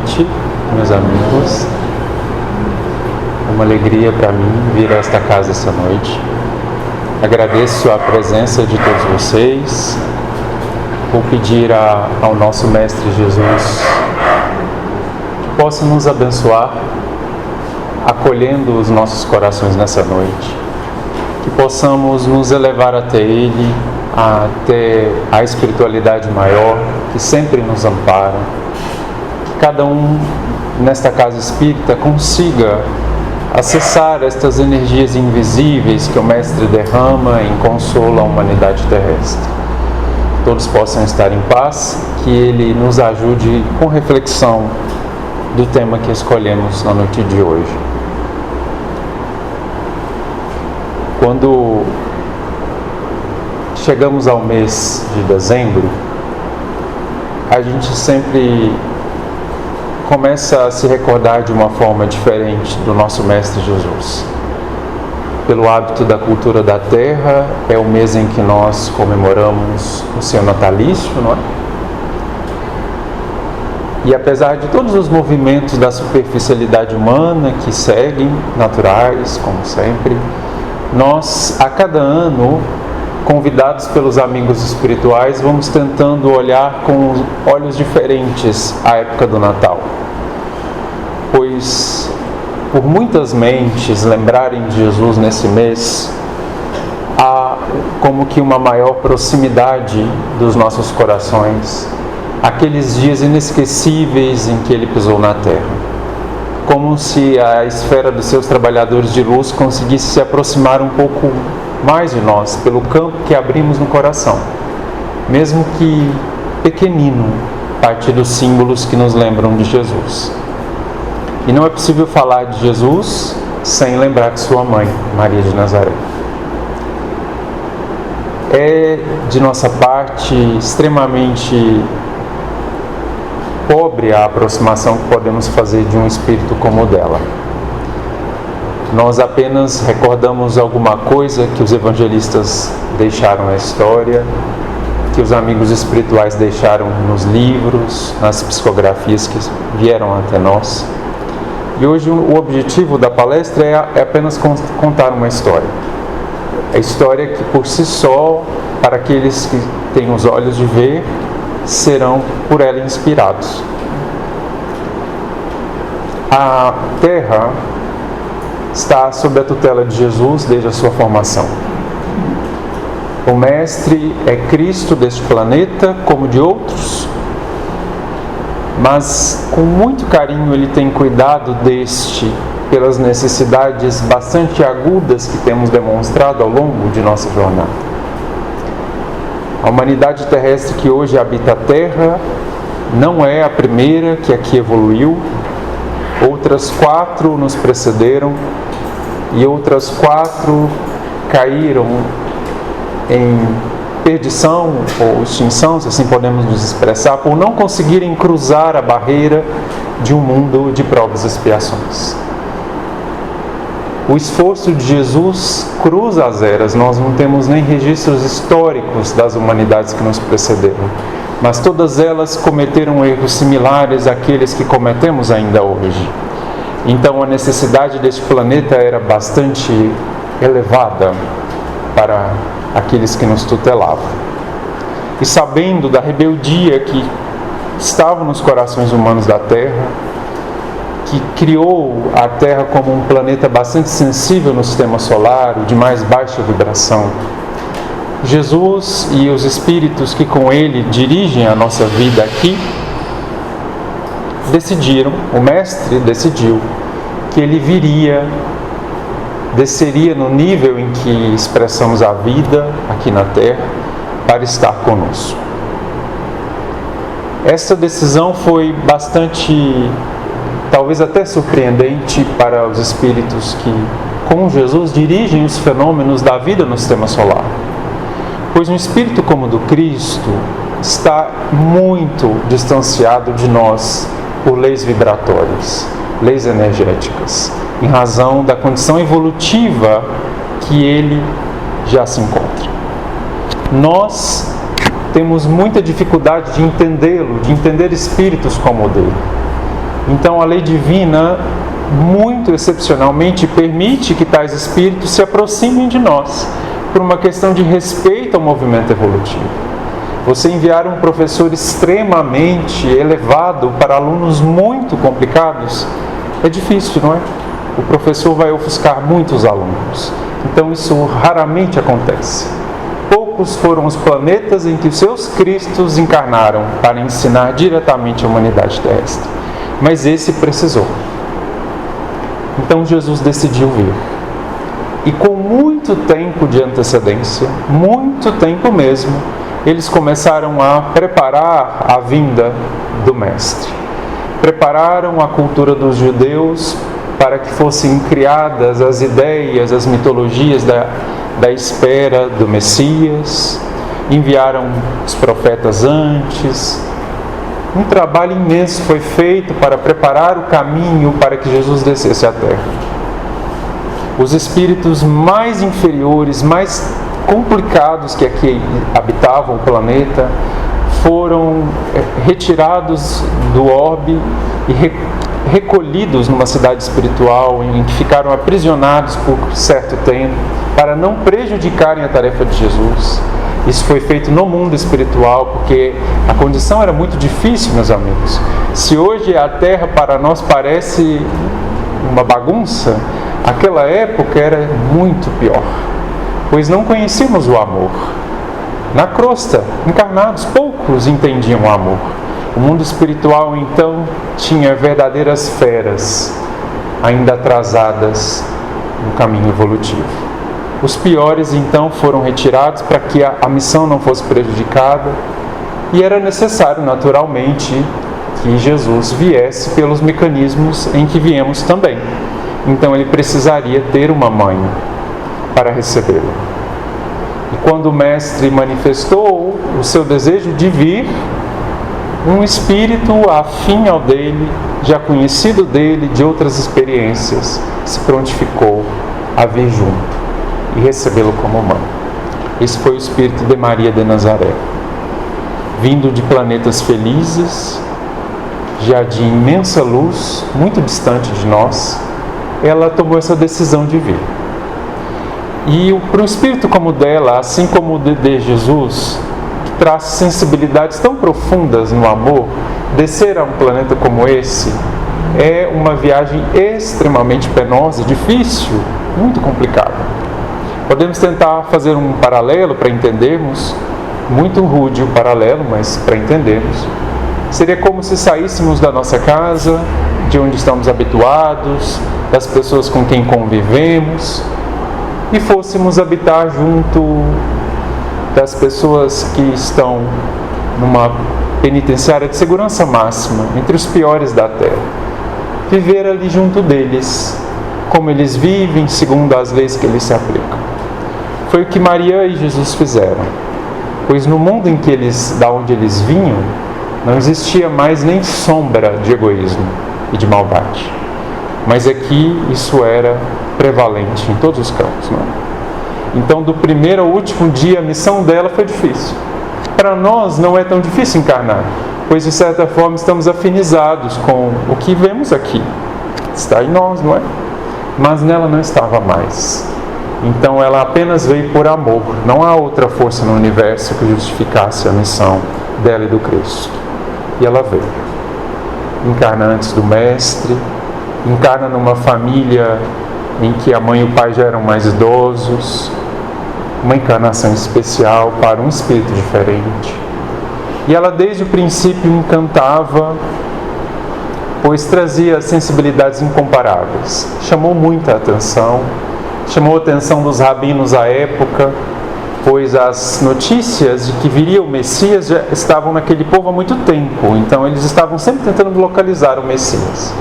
noite, meus amigos. É uma alegria para mim vir a esta casa esta noite. Agradeço a presença de todos vocês. Vou pedir ao nosso Mestre Jesus que possa nos abençoar, acolhendo os nossos corações nessa noite. Que possamos nos elevar até Ele, até a espiritualidade maior, que sempre nos ampara. Que cada um nesta casa espírita consiga acessar estas energias invisíveis que o Mestre derrama em consolo à humanidade terrestre. Todos possam estar em paz, que Ele nos ajude com reflexão do tema que escolhemos na noite de hoje. Quando chegamos ao mês de dezembro, a gente sempre começa a se recordar de uma forma diferente do nosso Mestre Jesus. Pelo hábito da cultura da Terra, é o mês em que nós comemoramos o seu natalício, não é? E apesar de todos os movimentos da superficialidade humana que seguem, naturais, como sempre, nós, a cada ano, convidados pelos amigos espirituais, vamos tentando olhar com olhos diferentes à época do Natal. Pois, por muitas mentes lembrarem de Jesus nesse mês, há como que uma maior proximidade dos nossos corações, aqueles dias inesquecíveis em que Ele pisou na Terra. Como se a esfera dos seus trabalhadores de luz conseguisse se aproximar um pouco mais de nós, pelo campo que abrimos no coração, mesmo que pequenino, a partir dos símbolos que nos lembram de Jesus. E não é possível falar de Jesus sem lembrar de sua mãe, Maria de Nazaré. É, de nossa parte, extremamente pobre a aproximação que podemos fazer de um espírito como o dela. Nós apenas recordamos alguma coisa que os evangelistas deixaram na história, que os amigos espirituais deixaram nos livros, nas psicografias que vieram até nós. E hoje o objetivo da palestra é apenas contar uma história. A história que por si só, para aqueles que têm os olhos de ver, serão por ela inspirados. A Terra está sob a tutela de Jesus desde a sua formação. O Mestre é Cristo deste planeta, como de outros, mas com muito carinho Ele tem cuidado deste, pelas necessidades bastante agudas que temos demonstrado ao longo de nossa jornada. A humanidade terrestre que hoje habita a Terra não é a primeira que aqui evoluiu. Outras 4 nos precederam e outras 4 caíram em perdição ou extinção, se assim podemos nos expressar, por não conseguirem cruzar a barreira de um mundo de provas e expiações. O esforço de Jesus cruza as eras. Nós não temos nem registros históricos das humanidades que nos precederam, mas todas elas cometeram erros similares àqueles que cometemos ainda hoje. Então a necessidade deste planeta era bastante elevada para aqueles que nos tutelavam. E sabendo da rebeldia que estava nos corações humanos da Terra, que criou a Terra como um planeta bastante sensível no sistema solar, de mais baixa vibração, Jesus e os espíritos que com Ele dirigem a nossa vida aqui, decidiram, o Mestre decidiu, que Ele viria, desceria no nível em que expressamos a vida aqui na Terra, para estar conosco. Essa decisão foi bastante, talvez até surpreendente para os espíritos que, com Jesus, dirigem os fenômenos da vida no sistema solar. Pois um espírito como o do Cristo está muito distanciado de nós por leis vibratórias, leis energéticas, em razão da condição evolutiva que ele já se encontra. Nós temos muita dificuldade de entendê-lo, de entender espíritos como o dele. Então a lei divina, muito excepcionalmente, permite que tais espíritos se aproximem de nós, por uma questão de respeito ao movimento evolutivo. Você enviar um professor extremamente elevado para alunos muito complicados é difícil, não é? O professor vai ofuscar muitos alunos. Então isso raramente acontece. Poucos foram os planetas em que os seus cristos encarnaram para ensinar diretamente a humanidade terrestre. Mas esse precisou. Então Jesus decidiu vir. E com muito tempo de antecedência, muito tempo mesmo, eles começaram a preparar a vinda do Mestre. Prepararam a cultura dos judeus para que fossem criadas as ideias, as mitologias da espera do Messias. Enviaram os profetas antes. Um trabalho imenso foi feito para preparar o caminho para que Jesus descesse à Terra. Os espíritos mais inferiores, mais complicados que aqui habitavam o planeta, foram retirados do orbe e recolhidos numa cidade espiritual em que ficaram aprisionados por certo tempo para não prejudicarem a tarefa de Jesus. Isso foi feito no mundo espiritual porque a condição era muito difícil, meus amigos. Se hoje a Terra para nós parece uma bagunça, aquela época era muito pior, pois não conhecíamos o amor. Na crosta, encarnados, poucos entendiam o amor. O mundo espiritual, então, tinha verdadeiras feras, ainda atrasadas no caminho evolutivo. Os piores, então, foram retirados para que a missão não fosse prejudicada, e era necessário, naturalmente, que Jesus viesse pelos mecanismos em que viemos também. Então, ele precisaria ter uma mãe para recebê-lo. E quando o Mestre manifestou o seu desejo de vir, um espírito afim ao dele, já conhecido dele de outras experiências, se prontificou a vir junto e recebê-lo como mãe. Esse foi o espírito de Maria de Nazaré. Vindo de planetas felizes, já de imensa luz, muito distante de nós, ela tomou essa decisão de vir. E para um espírito como o dela, assim como o de Jesus, que traz sensibilidades tão profundas no amor, descer a um planeta como esse é uma viagem extremamente penosa, difícil, muito complicada. Podemos tentar fazer um paralelo para entendermos, muito rude o paralelo, mas para entendermos. Seria como se saíssemos da nossa casa, de onde estamos habituados, das pessoas com quem convivemos, e fôssemos habitar junto das pessoas que estão numa penitenciária de segurança máxima, entre os piores da Terra. Viver ali junto deles, como eles vivem, segundo as leis que eles se aplicam. Foi o que Maria e Jesus fizeram, pois no mundo em que da onde eles vinham, não existia mais nem sombra de egoísmo e de maldade. Mas aqui isso era prevalente em todos os campos, não é? Então, do primeiro ao último dia, a missão dela foi difícil. Para nós não é tão difícil encarnar, pois de certa forma estamos afinizados com o que vemos aqui. Está em nós, não é? Mas nela não estava mais. Então ela apenas veio por amor. Não há outra força no universo que justificasse a missão dela e do Cristo. E ela veio. Encarna antes do Mestre, encarna numa família em que a mãe e o pai já eram mais idosos, uma encarnação especial para um espírito diferente. E ela desde o princípio encantava, pois trazia sensibilidades incomparáveis. Chamou muita atenção, chamou a atenção dos rabinos à época, pois as notícias de que viria o Messias já estavam naquele povo há muito tempo, então eles estavam sempre tentando localizar o Messias,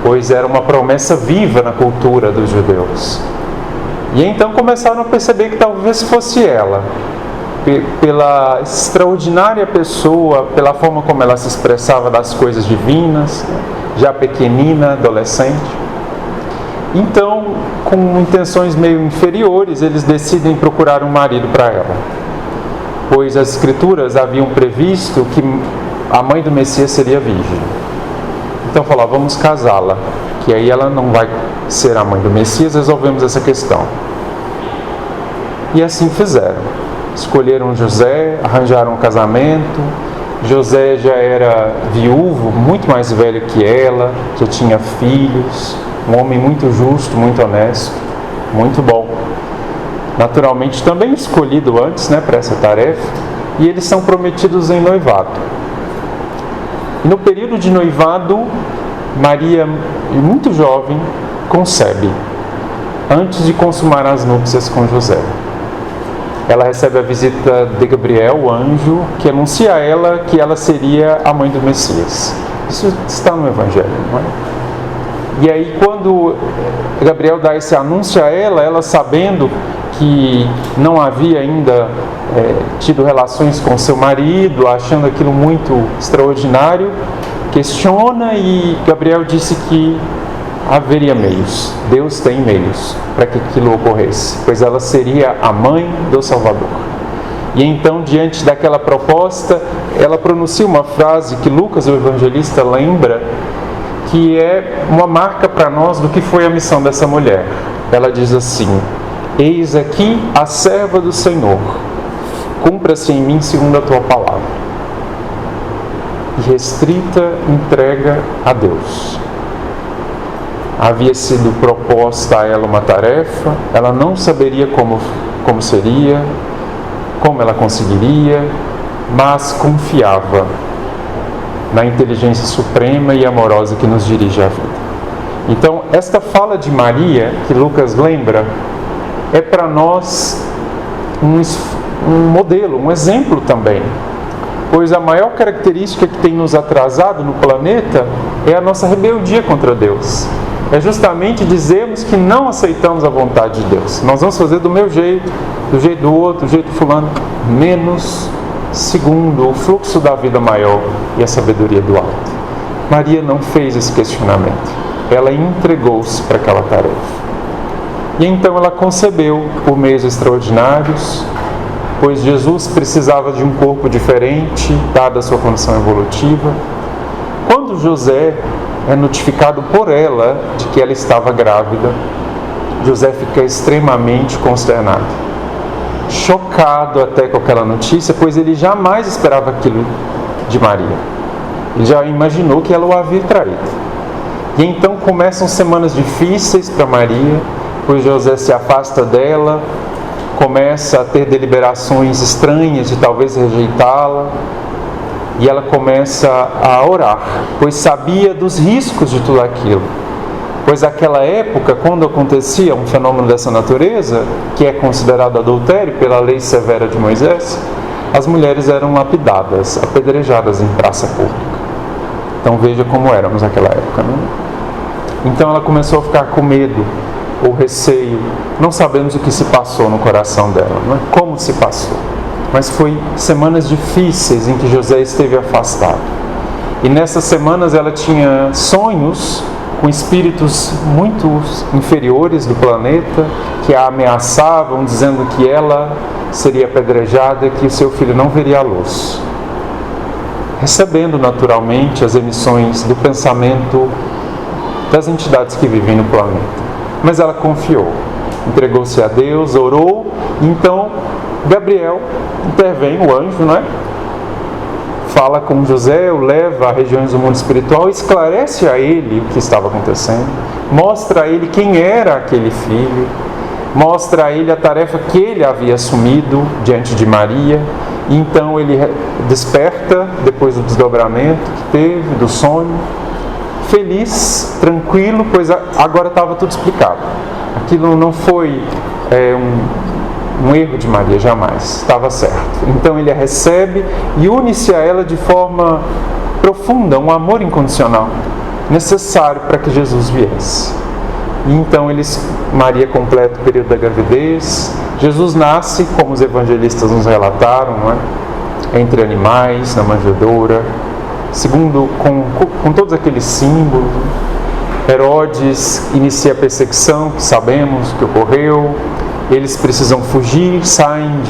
pois era uma promessa viva na cultura dos judeus. E então começaram a perceber que talvez fosse ela, pela extraordinária pessoa, pela forma como ela se expressava das coisas divinas, já pequenina, adolescente. Então, com intenções meio inferiores, eles decidem procurar um marido para ela, pois as Escrituras haviam previsto que a mãe do Messias seria virgem. então falou: vamos casá-la, que aí ela não vai ser a mãe do Messias, resolvemos essa questão. E assim fizeram. Escolheram José, arranjaram um casamento. José já era viúvo, muito mais velho que ela, já tinha filhos, um homem muito justo, muito honesto, muito bom. Naturalmente também escolhido antes, para essa tarefa, e eles são prometidos em noivado. E no período de noivado, Maria, muito jovem, concebe, antes de consumar as núpcias com José. Ela recebe a visita de Gabriel, o anjo, que anuncia a ela que ela seria a mãe do Messias. Isso está no Evangelho, não é? E aí, quando Gabriel dá esse anúncio a ela, ela sabendo que não havia ainda tido relações com seu marido, achando aquilo muito extraordinário, questiona, e Gabriel disse que haveria meios, Deus tem meios para que aquilo ocorresse, pois ela seria a mãe do Salvador. E então, diante daquela proposta, ela pronuncia uma frase que Lucas, o evangelista, lembra, que é uma marca para nós do que foi a missão dessa mulher. Ela diz assim: eis aqui a serva do Senhor, cumpra-se em mim segundo a tua palavra. E restrita entrega a Deus. Havia sido proposta a ela uma tarefa, ela não saberia como seria, como ela conseguiria, mas confiava na inteligência suprema e amorosa que nos dirige à vida. Então, esta fala de Maria, que Lucas lembra, é para nós um modelo, um exemplo também. Pois a maior característica que tem nos atrasado no planeta é a nossa rebeldia contra Deus. É justamente dizermos que não aceitamos a vontade de Deus. Nós vamos fazer do meu jeito, do jeito do outro, do jeito do fulano, menos segundo o fluxo da vida maior e a sabedoria do alto. Maria não fez esse questionamento. Ela entregou-se para aquela tarefa. E então ela concebeu por meios extraordinários, pois Jesus precisava de um corpo diferente, dada a sua condição evolutiva. Quando José é notificado por ela de que ela estava grávida, José fica extremamente consternado, chocado até com aquela notícia, pois ele jamais esperava aquilo de Maria. Ele já imaginou que ela o havia traído. E então começam semanas difíceis para Maria, pois José se afasta dela, começa a ter deliberações estranhas de talvez rejeitá-la, e ela começa a orar, pois sabia dos riscos de tudo aquilo. Pois naquela época, quando acontecia um fenômeno dessa natureza, que é considerado adultério pela lei severa de Moisés, as mulheres eram lapidadas, apedrejadas em praça pública. Então veja como éramos naquela época, não é? Então ela começou a ficar com medo, ou receio, não sabemos o que se passou no coração dela, não é? Como se passou. Mas foi semanas difíceis em que José esteve afastado. E nessas semanas ela tinha sonhos com espíritos muito inferiores do planeta, que a ameaçavam, dizendo que ela seria apedrejada e que o seu filho não veria a luz. Recebendo naturalmente as emissões do pensamento das entidades que vivem no planeta. Mas ela confiou, entregou-se a Deus, orou, e então Gabriel intervém, o anjo, não é? Fala com José, o leva a regiões do mundo espiritual, esclarece a ele o que estava acontecendo, mostra a ele quem era aquele filho, mostra a ele a tarefa que ele havia assumido diante de Maria, e então ele desperta, depois do desdobramento que teve, do sonho, feliz, tranquilo, pois agora estava tudo explicado. Aquilo não foi um erro de Maria, jamais, estava certo. Então ele a recebe e une-se a ela de forma profunda, um amor incondicional, necessário para que Jesus viesse. E então Maria completa o período da gravidez, Jesus nasce, como os evangelistas nos relataram, não é? Entre animais, na manjedoura, segundo, com todos aqueles símbolos. Herodes inicia a perseguição, que sabemos que ocorreu. Eles precisam fugir, saem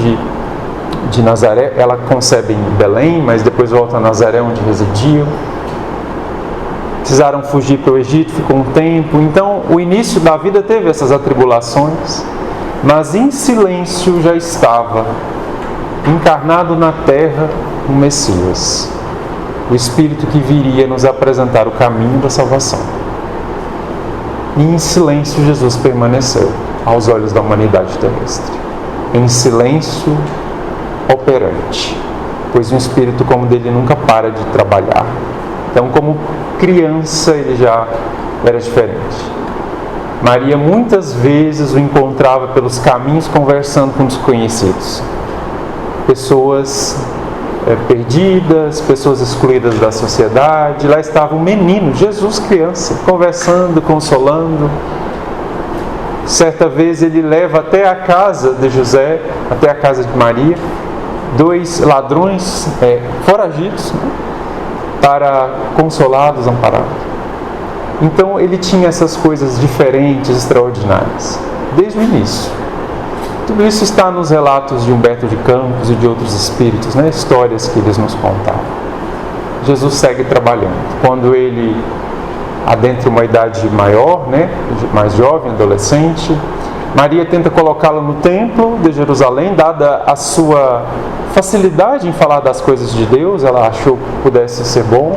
de Nazaré. Ela concebe em Belém, mas depois volta a Nazaré, onde residiam. precisaram fugir para o Egito, ficou um tempo. Então, o início da vida teve essas atribulações, mas em silêncio já estava encarnado na terra o Messias, o Espírito que viria nos apresentar o caminho da salvação. E em silêncio Jesus permaneceu aos olhos da humanidade terrestre, em silêncio operante, pois um Espírito como dele nunca para de trabalhar. Então, como criança, ele já era diferente. Maria muitas vezes o encontrava pelos caminhos conversando com desconhecidos, pessoas perdidas, pessoas excluídas da sociedade. Lá estava um menino, Jesus criança, conversando, consolando. Certa vez ele leva até a casa de José, até a casa de Maria, 2 ladrões foragidos, para consolá-los, amparados. Então ele tinha essas coisas diferentes, extraordinárias, desde o início. Tudo isso está nos relatos de Humberto de Campos e de outros espíritos, histórias que eles nos contaram. Jesus segue trabalhando. Quando ele adentra uma idade maior, mais jovem, adolescente, Maria tenta colocá-lo no templo de Jerusalém, dada a sua facilidade em falar das coisas de Deus, ela achou que pudesse ser bom,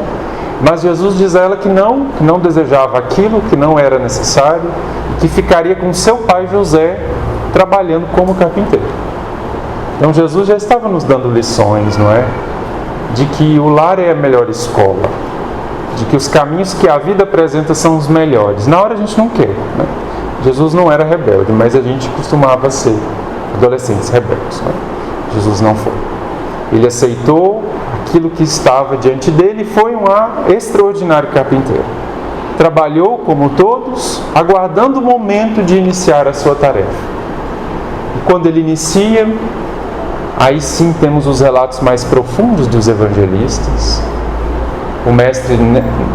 mas Jesus diz a ela que não desejava aquilo, que não era necessário, e que ficaria com seu pai José trabalhando como carpinteiro. Então Jesus já estava nos dando lições, de que o lar é a melhor escola, de que os caminhos que a vida apresenta são os melhores. Na hora a gente não quer, Jesus não era rebelde, mas a gente costumava ser adolescentes rebeldes. Jesus não foi. Ele aceitou aquilo que estava diante dele e foi um extraordinário carpinteiro. Trabalhou como todos, aguardando o momento de iniciar a sua tarefa. E quando ele inicia, aí sim temos os relatos mais profundos dos evangelistas. O mestre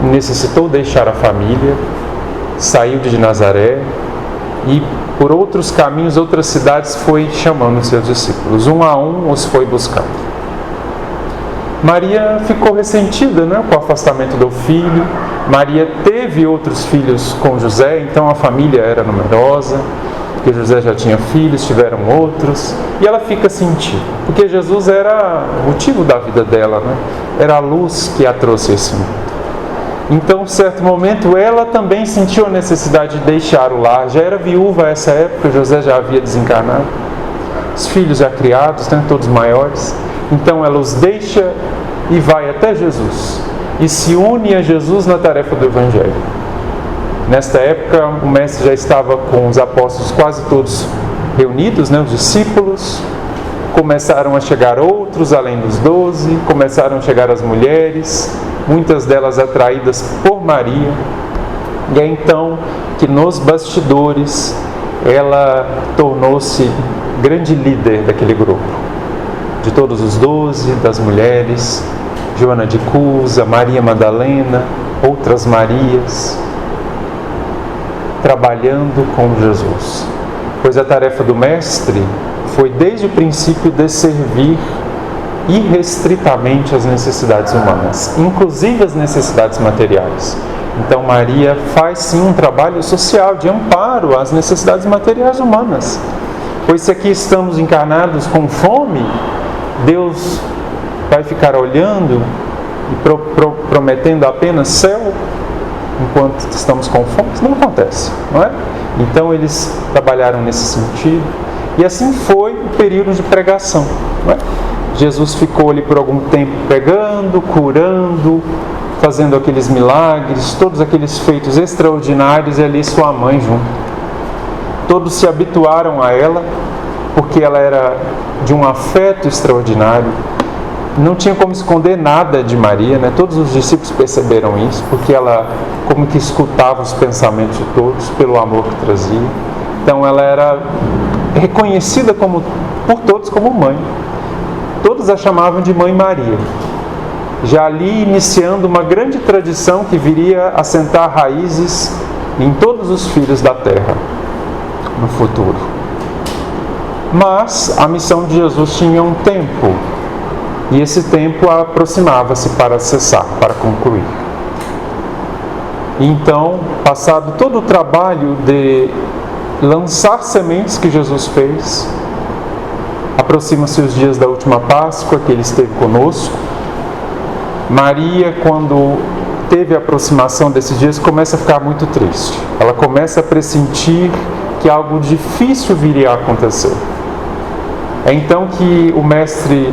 necessitou deixar a família, saiu de Nazaré e por outros caminhos, outras cidades, foi chamando os seus discípulos. Um a um os foi buscando. Maria ficou ressentida com o afastamento do filho. Maria teve outros filhos com José, então a família era numerosa, porque José já tinha filhos, tiveram outros, e ela fica sentida, porque Jesus era o motivo da vida dela, era a luz que a trouxe a esse mundo. Então, em certo momento, ela também sentiu a necessidade de deixar o lar. Já era viúva a essa época, José já havia desencarnado, os filhos já criados, todos maiores. Então ela os deixa e vai até Jesus, e se une a Jesus na tarefa do Evangelho. Nesta época, o mestre já estava com os apóstolos quase todos reunidos, os discípulos. Começaram a chegar outros, além dos 12, começaram a chegar as mulheres, muitas delas atraídas por Maria. E é então que nos bastidores ela tornou-se grande líder daquele grupo. De todos os 12, das mulheres, Joana de Cusa, Maria Madalena, outras Marias, trabalhando com Jesus. Pois a tarefa do Mestre foi desde o princípio de servir irrestritamente as necessidades humanas, inclusive as necessidades materiais. Então Maria faz sim um trabalho social de amparo às necessidades materiais humanas. Pois se aqui estamos encarnados com fome, Deus vai ficar olhando e prometendo apenas céu enquanto estamos com fome? Isso não acontece, não é? Então eles trabalharam nesse sentido. E assim foi o período de pregação, não é? Jesus ficou ali por algum tempo pregando, curando, fazendo aqueles milagres, todos aqueles feitos extraordinários, e ali sua mãe junto. Todos se habituaram a ela, porque ela era de um afeto extraordinário. Não tinha como esconder nada de Maria, Todos os discípulos perceberam isso, porque ela como que escutava os pensamentos de todos, pelo amor que trazia. Então ela era reconhecida por todos como mãe. Todos a chamavam de Mãe Maria. Já ali iniciando uma grande tradição que viria a assentar raízes em todos os filhos da terra no futuro. Mas a missão de Jesus tinha um tempo, e esse tempo aproximava-se para cessar, para concluir. E então, passado todo o trabalho de lançar sementes que Jesus fez, aproxima-se os dias da última Páscoa, que Ele esteve conosco. Maria, quando teve a aproximação desses dias, começa a ficar muito triste. Ela começa a pressentir que algo difícil viria a acontecer. É então que o Mestre,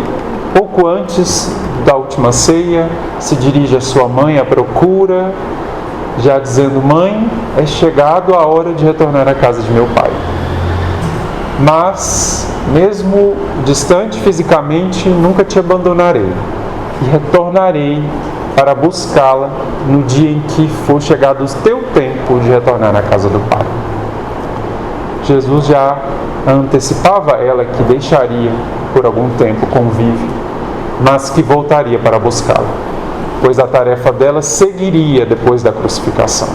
pouco antes da última ceia, se dirige à sua mãe à procura, já dizendo: mãe, é chegado a hora de retornar à casa de meu pai. Mas, mesmo distante fisicamente, nunca te abandonarei e retornarei para buscá-la no dia em que for chegado o teu tempo de retornar à casa do pai. Jesus já antecipava a ela que deixaria por algum tempo o convívio, mas que voltaria para buscá-la, pois a tarefa dela seguiria depois da crucificação.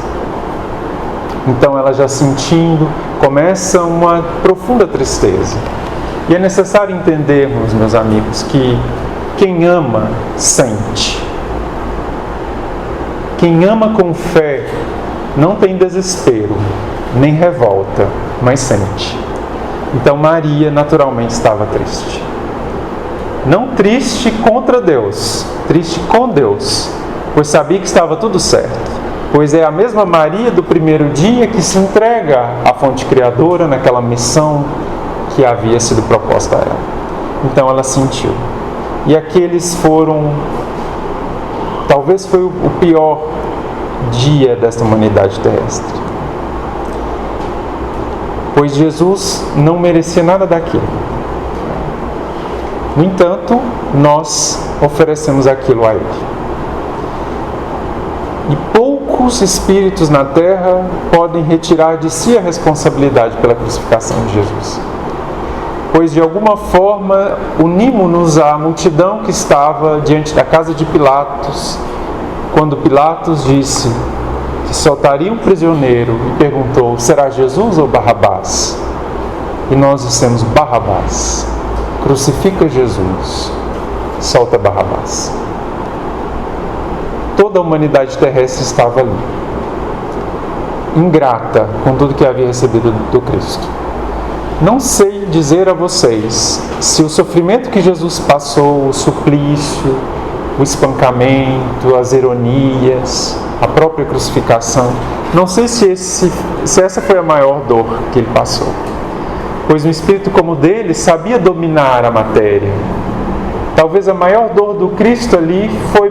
Então ela, já sentindo, começa uma profunda tristeza. E é necessário entendermos, meus amigos, que quem ama, sente. Quem ama com fé não tem desespero, nem revolta, mas sente. Então Maria naturalmente estava triste. Não triste contra Deus, triste com Deus, pois sabia que estava tudo certo. Pois é a mesma Maria do primeiro dia que se entrega à fonte criadora naquela missão que havia sido proposta a ela. Então ela sentiu. E aqueles foram, talvez foi o pior dia desta humanidade terrestre. Pois Jesus não merecia nada daquilo. No entanto, nós oferecemos aquilo a Ele. E poucos espíritos na terra podem retirar de si a responsabilidade pela crucificação de Jesus. Pois de alguma forma unimos-nos à multidão que estava diante da casa de Pilatos, quando Pilatos disse que soltaria um prisioneiro e perguntou: será Jesus ou Barrabás? E nós dissemos: Barrabás. Crucifica Jesus, solta Barrabás. Toda a humanidade terrestre estava ali, ingrata com tudo que havia recebido do Cristo. Não sei dizer a vocês se o sofrimento que Jesus passou, o suplício, o espancamento, as ironias, a própria crucificação, não sei se essa foi a maior dor que ele passou. Pois um espírito como o dele sabia dominar a matéria. Talvez a maior dor do Cristo ali foi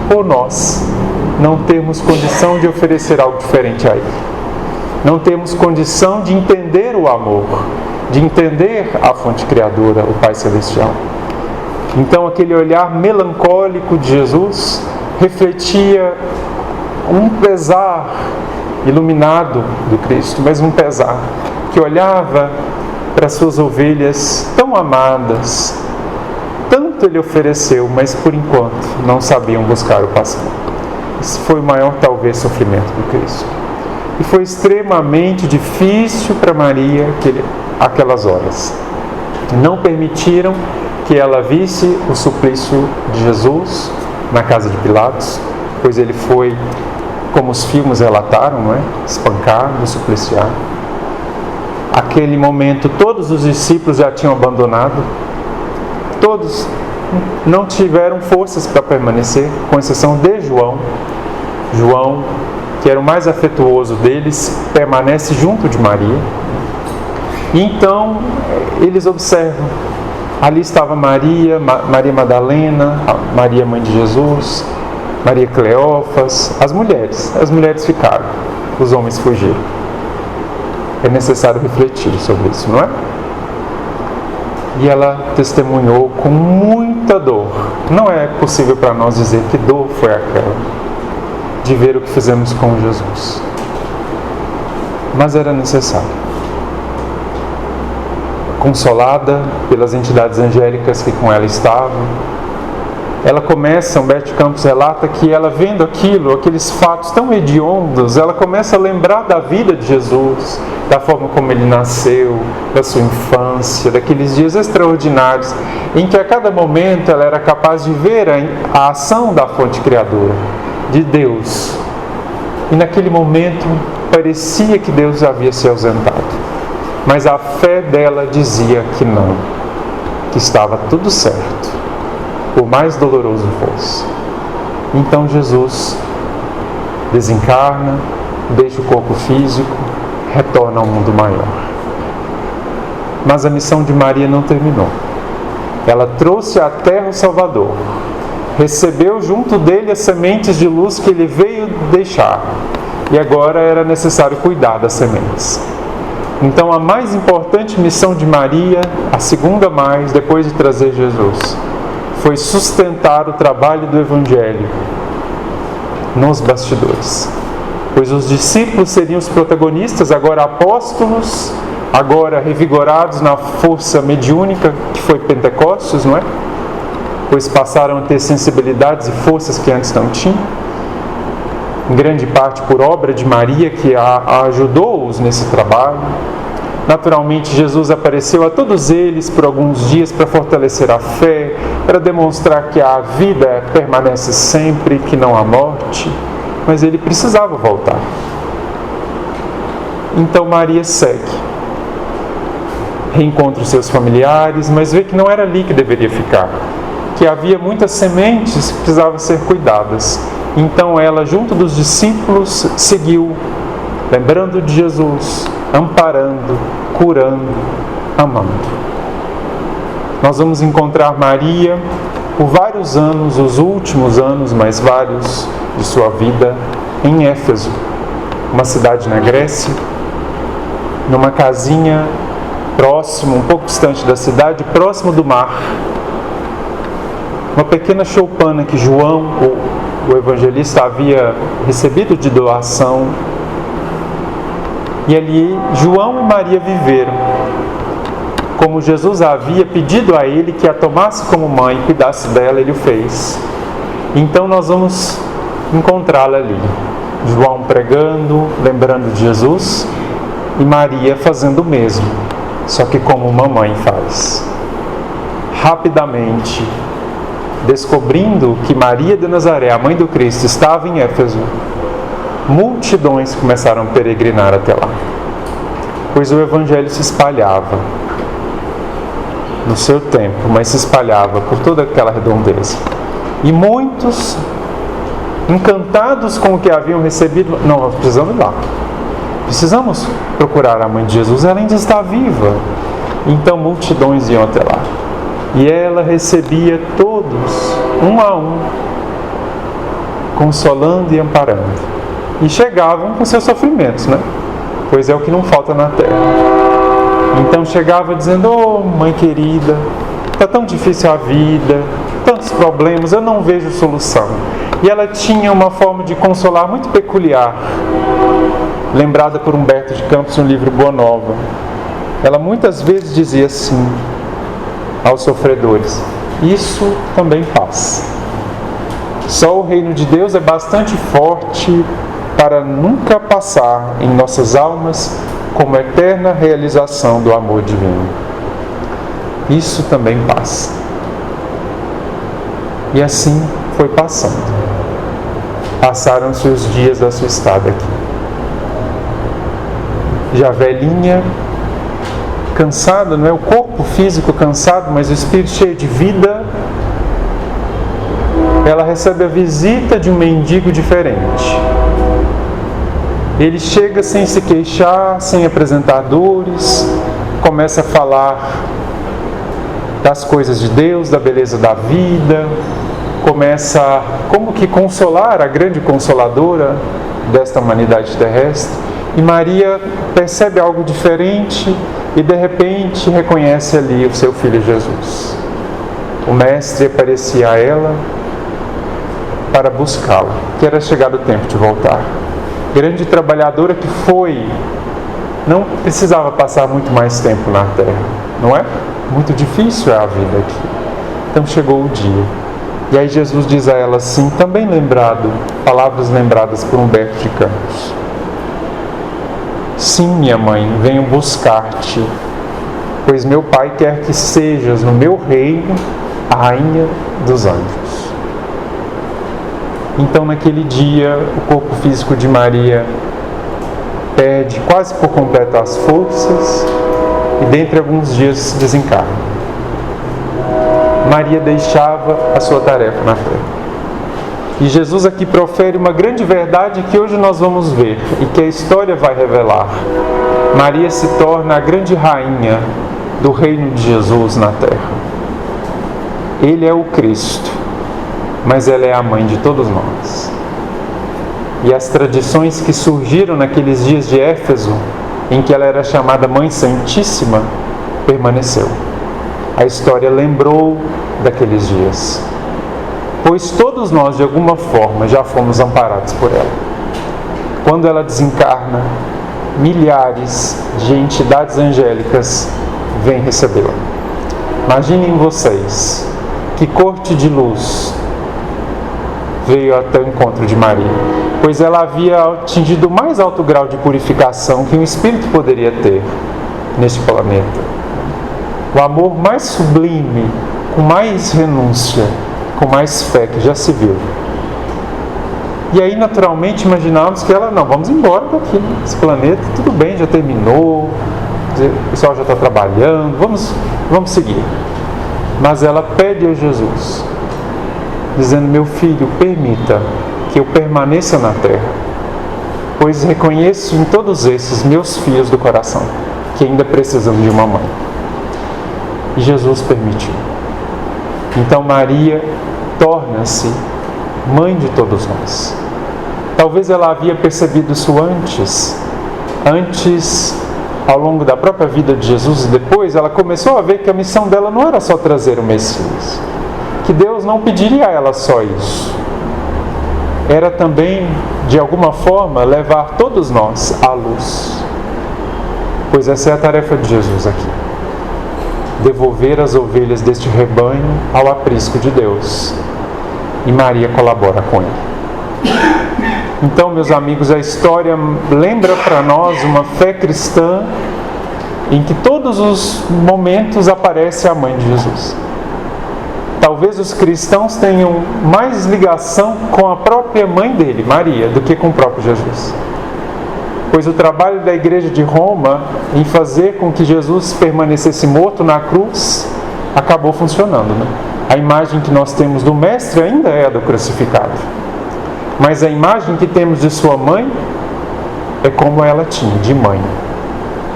por nós não termos condição de oferecer algo diferente a Ele. Não temos condição de entender o amor, de entender a fonte criadora, o Pai Celestial. Então aquele olhar melancólico de Jesus refletia um pesar iluminado do Cristo, mas um pesar que olhava para suas ovelhas tão amadas. Tanto Ele ofereceu, mas por enquanto não sabiam buscar o pastor. Esse foi o maior, talvez, sofrimento do Cristo. E foi extremamente difícil para Maria aquelas horas. Não permitiram que ela visse o suplício de Jesus na casa de Pilatos, pois ele foi, como os filmes relataram, não é? Espancado, supliciado. Aquele momento, todos os discípulos já tinham abandonado. Todos não tiveram forças para permanecer, com exceção de João. João, que era o mais afetuoso deles, permanece junto de Maria. E então eles observam. Ali estava Maria, Maria Madalena, Maria mãe de Jesus, Maria Cleófas, as mulheres ficaram, os homens fugiram. É necessário refletir sobre isso, não é? E ela testemunhou com muita dor. Não é possível para nós dizer que dor foi aquela de ver o que fizemos com Jesus. Mas era necessário. Consolada pelas entidades angélicas que com ela estavam, ela começa, Humberto Campos relata que ela vendo aqueles fatos tão hediondos, ela começa a lembrar da vida de Jesus, da forma como ele nasceu, da sua infância, daqueles dias extraordinários, em que a cada momento ela era capaz de ver a ação da fonte criadora, de Deus, E naquele momento parecia que Deus havia se ausentado. Mas a fé dela dizia que não, que estava tudo certo, por mais doloroso fosse. Então Jesus desencarna, deixa o corpo físico, retorna ao mundo maior. Mas a missão de Maria não terminou. Ela trouxe à terra o Salvador, recebeu junto dele as sementes de luz que ele veio deixar, e agora era necessário cuidar das sementes. Então a mais importante missão de Maria, a segunda mais, depois de trazer Jesus, foi sustentar o trabalho do Evangelho nos bastidores. Pois os discípulos seriam os protagonistas, agora apóstolos, agora revigorados na força mediúnica que foi Pentecostes, não é? Pois passaram a ter sensibilidades e forças que antes não tinham. Em grande parte por obra de Maria, que a ajudou-os nesse trabalho. Naturalmente, Jesus apareceu a todos eles por alguns dias para fortalecer a fé, para demonstrar que a vida permanece sempre, que não há morte, mas ele precisava voltar. Então Maria segue, reencontra os seus familiares, mas vê que não era ali que deveria ficar, que havia muitas sementes que precisavam ser cuidadas. Então ela, junto dos discípulos, seguiu, lembrando de Jesus, amparando, curando, amando. Nós vamos encontrar Maria por vários anos, os últimos anos, mais vários de sua vida, em Éfeso, uma cidade na Grécia, numa casinha próximo, um pouco distante da cidade, próximo do mar. Uma pequena choupana que João, o evangelista, havia recebido de doação. E ali João e Maria viveram, como Jesus havia pedido a ele que a tomasse como mãe e cuidasse dela, ele o fez. Então nós vamos encontrá-la ali, João pregando, lembrando de Jesus, e Maria fazendo o mesmo, só que como uma mãe faz. Rapidamente, descobrindo que Maria de Nazaré, a mãe do Cristo, estava em Éfeso, multidões começaram a peregrinar até lá, pois o Evangelho se espalhava no seu tempo, mas se espalhava por toda aquela redondeza. E muitos, encantados com o que haviam recebido, não, nós precisamos ir lá, precisamos procurar a mãe de Jesus, ela ainda está viva. Então multidões iam até lá, e ela recebia todos, um a um, consolando e amparando. E chegavam com seus sofrimentos, né? Pois é o que não falta na terra. Então chegava dizendo: "Oh, mãe querida, está tão difícil a vida, tantos problemas, eu não vejo solução." E ela tinha uma forma de consolar muito peculiar, lembrada por Humberto de Campos no livro Boa Nova. Ela muitas vezes dizia assim aos sofredores: "Isso também passa. Só o reino de Deus é bastante forte para nunca passar em nossas almas como eterna realização do amor divino. Isso também passa." E assim foi passando. Passaram-se os dias da sua estada aqui. Já velhinha, cansada, não é? O corpo físico cansado, mas o espírito cheio de vida. Ela recebe a visita de um mendigo diferente. Ele chega sem se queixar, sem apresentar dores, começa a falar das coisas de Deus, da beleza da vida, começa como que consolar a grande consoladora desta humanidade terrestre. E Maria percebe algo diferente e de repente reconhece ali o seu filho Jesus. O Mestre aparecia a ela para buscá-la, que era chegado o tempo de voltar. Grande trabalhadora que foi, não precisava passar muito mais tempo na terra, não é? Muito difícil é a vida aqui. Então chegou o dia. E aí Jesus diz a ela assim, também lembrado, palavras lembradas por Humberto de Campos: "Sim, minha mãe, venho buscar-te, pois meu Pai quer que sejas no meu reino a rainha dos anjos." Então, naquele dia, o corpo físico de Maria perde quase por completo as forças e, dentre alguns dias, desencarna. Maria deixava a sua tarefa na terra. E Jesus aqui profere uma grande verdade que hoje nós vamos ver e que a história vai revelar. Maria se torna a grande rainha do reino de Jesus na terra. Ele é o Cristo, mas ela é a mãe de todos nós. E as tradições que surgiram naqueles dias de Éfeso, em que ela era chamada Mãe Santíssima, permaneceu. A história lembrou daqueles dias, pois todos nós, de alguma forma, já fomos amparados por ela. Quando ela desencarna, milhares de entidades angélicas vêm recebê-la. Imaginem vocês, que corte de luz veio até o encontro de Maria, pois ela havia atingido o mais alto grau de purificação que um espírito poderia ter neste planeta. O amor mais sublime, com mais renúncia, com mais fé que já se viu. E aí, naturalmente, imaginávamos que ela, não, vamos embora daqui, desse planeta, tudo bem, já terminou, o pessoal já está trabalhando, vamos seguir. Mas ela pede a Jesus, dizendo: meu filho, permita que eu permaneça na terra, pois reconheço em todos esses meus filhos do coração, que ainda precisam de uma mãe. E Jesus permitiu. Então Maria torna-se mãe de todos nós. Talvez ela havia percebido isso antes, ao longo da própria vida de Jesus, e depois ela começou a ver que a missão dela não era só trazer o Messias, que Deus não pediria a ela só isso, era também, de alguma forma, levar todos nós à luz, pois essa é a tarefa de Jesus aqui: devolver as ovelhas deste rebanho ao aprisco de Deus. E Maria colabora com ele. Então, meus amigos, a história lembra para nós uma fé cristã em que todos os momentos aparece a mãe de Jesus. Talvez os cristãos tenham mais ligação com a própria mãe dele, Maria, do que com o próprio Jesus. Pois o trabalho da Igreja de Roma em fazer com que Jesus permanecesse morto na cruz acabou funcionando, né? A imagem que nós temos do Mestre ainda é a do crucificado, mas a imagem que temos de sua mãe é como ela tinha, de mãe,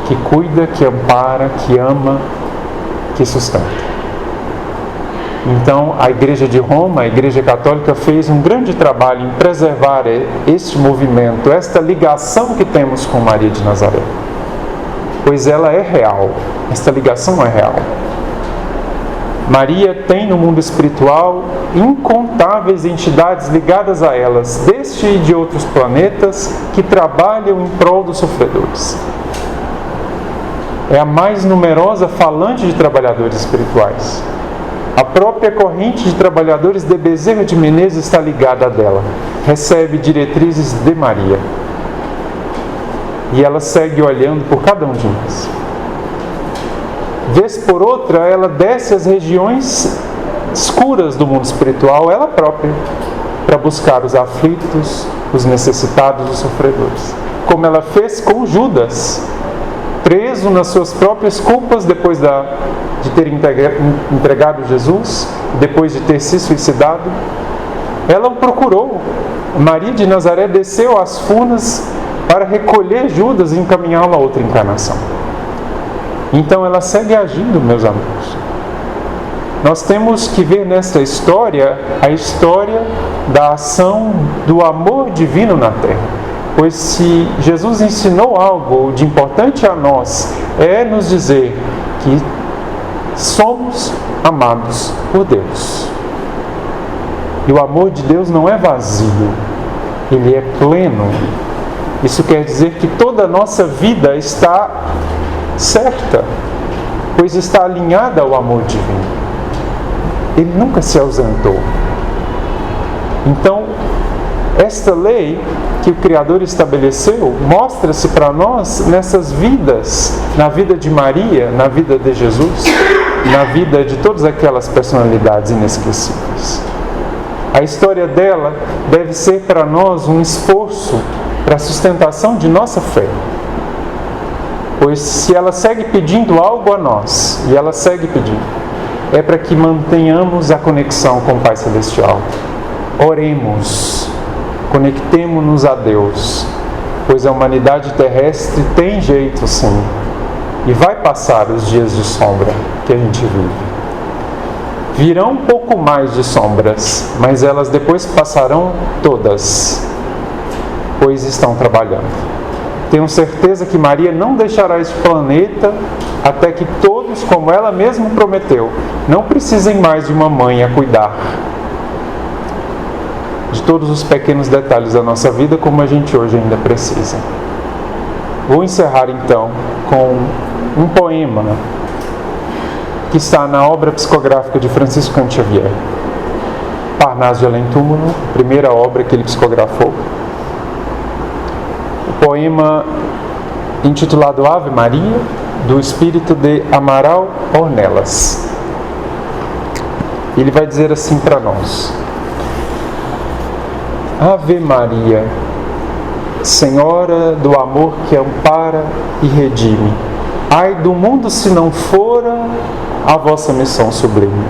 que cuida, que ampara, que ama, que sustenta. Então, a Igreja de Roma, a Igreja Católica, fez um grande trabalho em preservar este movimento, esta ligação que temos com Maria de Nazaré. Pois ela é real, esta ligação é real. Maria tem no mundo espiritual incontáveis entidades ligadas a elas, deste e de outros planetas, que trabalham em prol dos sofredores. É a mais numerosa falante de trabalhadores espirituais. A própria corrente de trabalhadores de Bezerra de Menezes está ligada a dela. Recebe diretrizes de Maria. E ela segue olhando por cada um de nós. Vez por outra, ela desce às regiões escuras do mundo espiritual, ela própria, para buscar os aflitos, os necessitados, os sofredores. Como ela fez com Judas, preso nas suas próprias culpas depois de ter entregado Jesus, depois de ter se suicidado. Ela o procurou. Maria de Nazaré desceu às furnas para recolher Judas e encaminhá-lo a outra encarnação. Então ela segue agindo, meus amigos. Nós temos que ver nesta história a história da ação do amor divino na terra. Pois se Jesus ensinou algo de importante a nós, é nos dizer que somos amados por Deus. E o amor de Deus não é vazio, ele é pleno. Isso quer dizer que toda a nossa vida está certa, pois está alinhada ao amor divino. Ele nunca se ausentou. Então, esta lei que o Criador estabeleceu mostra-se para nós nessas vidas, na vida de Maria, na vida de Jesus, na vida de todas aquelas personalidades inesquecíveis. A história dela deve ser para nós um esforço para a sustentação de nossa fé. Pois se ela segue pedindo algo a nós, e ela segue pedindo, é para que mantenhamos a conexão com o Pai Celestial. Oremos, conectemo-nos a Deus, pois a humanidade terrestre tem jeito sim, e vai passar os dias de sombra que a gente vive. Virão um pouco mais de sombras, mas elas depois passarão todas, pois estão trabalhando. Tenho certeza que Maria não deixará este planeta até que todos, como ela mesma prometeu, não precisem mais de uma mãe a cuidar de todos os pequenos detalhes da nossa vida, como a gente hoje ainda precisa. Vou encerrar então com um poema que está na obra psicográfica de Francisco Cândido Xavier, Parnaso de Além Túmulo, primeira obra que ele psicografou. O poema intitulado Ave Maria, do espírito de Amaral Ornelas. Ele vai dizer assim para nós: Ave Maria, Senhora do amor que ampara e redime, ai do mundo se não fora a vossa missão sublime.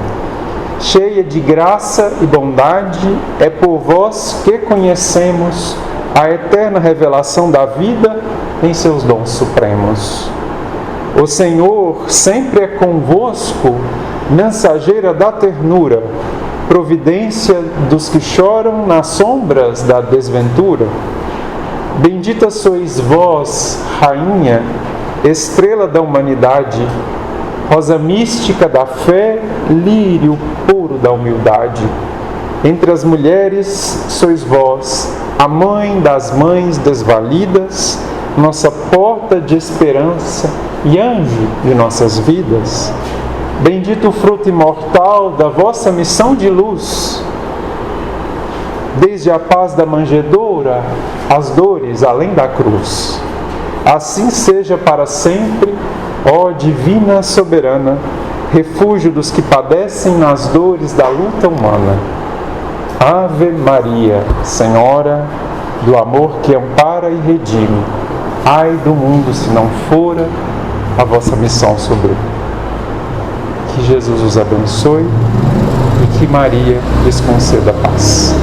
Cheia de graça e bondade, é por vós que conhecemos a eterna revelação da vida em seus dons supremos. O Senhor sempre é convosco, mensageira da ternura, providência dos que choram nas sombras da desventura. Bendita sois vós, Rainha, estrela da humanidade, rosa mística da fé, lírio puro da humildade. Entre as mulheres sois vós, a mãe das mães desvalidas, nossa porta de esperança e anjo de nossas vidas. Bendito o fruto imortal da vossa missão de luz, desde a paz da manjedoura, as dores além da cruz. Assim seja para sempre, ó Divina Soberana, refúgio dos que padecem nas dores da luta humana. Ave Maria, Senhora do amor que ampara e redime, ai do mundo se não fora a vossa missão sublime. Que Jesus os abençoe e que Maria lhes conceda paz.